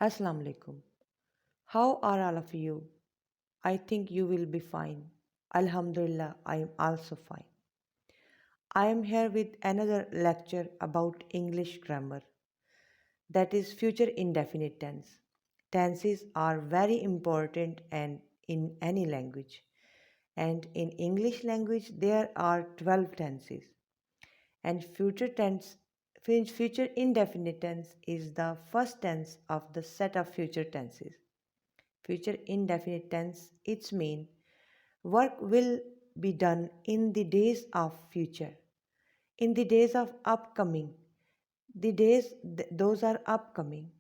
Assalamu alaikum. How are all of you? I think you will be fine. Alhamdulillah, I am also fine. I am here with another lecture about English grammar, that is future indefinite tense. Tenses are very important and in any language. And in English language there are 12 tenses. And future indefinite tense is the first tense of the set of future tenses. Future indefinite tense, its mean work will be done in the days of future, in the days of upcoming. The days, those are upcoming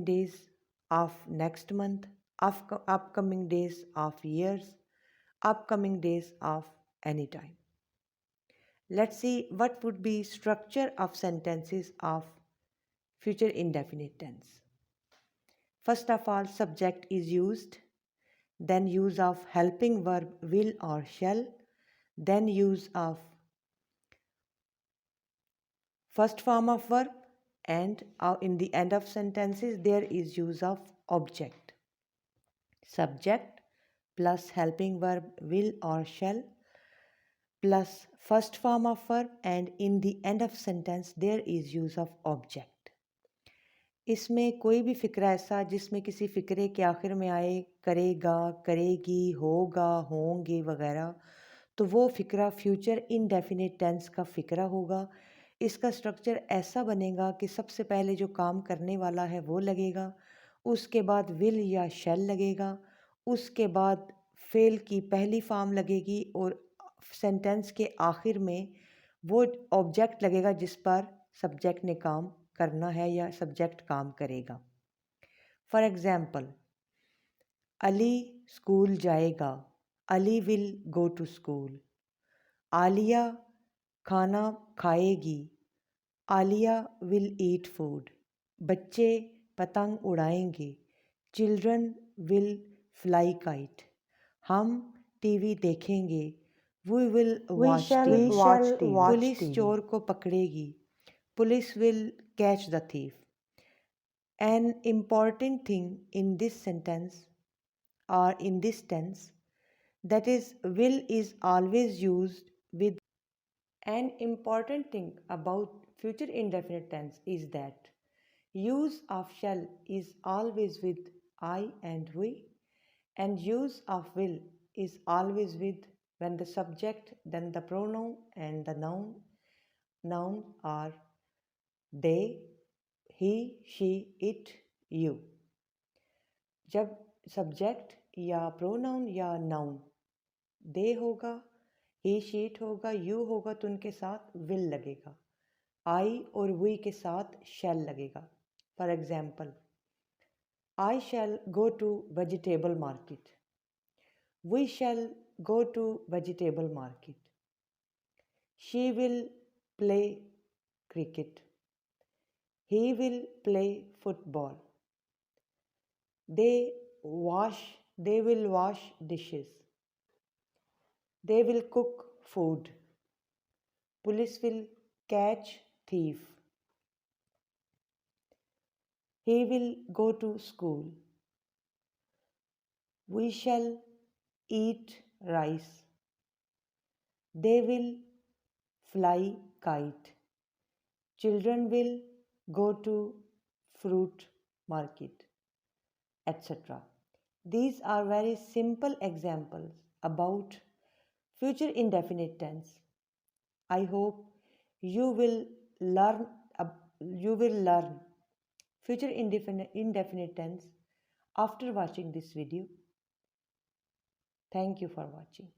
days of next month, upcoming days of years, upcoming days of any time. Let's see what would be structure of sentences of future indefinite tense. First of all, subject is used, then use of helping verb will or shall, then use of first form of verb, and in the end of sentences there is use of object. Subject plus helping verb will or shall plus first form of verb, and in the end of sentence there is use of object. इसमें कोई भी फ़िक्रा ऐसा जिसमें किसी फ़िक्रे के आखिर में आए करेगा, करेगी, होगा, होंगे वगैरह, तो वो फ़िक्रा फ्यूचर इनडेफिनिट टेंस का फ़िक्रा होगा। इसका स्ट्रक्चर ऐसा बनेगा कि सबसे पहले जो काम करने वाला है वो लगेगा, उसके बाद विल या शैल लगेगा, उसके बाद फेल की पहली फॉर्म लगेगी और सेंटेंस के आखिर में वो ऑब्जेक्ट लगेगा जिस पर सब्जेक्ट ने काम करना है या सब्जेक्ट काम करेगा। फॉर एग्ज़ाम्पल, अली स्कूल जाएगा, Ali will go to school. Alia खाना खाएगी, आलिया विल ईट फूड। बच्चे पतंग उड़ाएंगे, चिल्ड्रन विल फ्लाई काइट। हम टीवी देखेंगे, we will watch TV. Police चोर को पकड़ेगी, police will catch the thief. An important thing in this sentence or in this tense, that is will is always used with. An important thing about future indefinite tense is that use of shall is always with I and we, and use of will is always with when the subject, then the pronoun and the noun are they, he, she, it, you. जब subject या pronoun या noun दे होगा, ही sheet होगा, you होगा, तो उनके साथ will लगेगा। आई और वी के साथ शैल लगेगा। For example, I shall go to vegetable market, we shall go to vegetable market. She will play cricket, he will play football. They will wash dishes. They will cook food. Police will catch thief. He will go to school. We shall eat rice. They will fly kite. Children will go to fruit market, etc. These are very simple examples about future indefinite tense. I hope you will learn future indefinite tense after watching this video. Thank you for watching.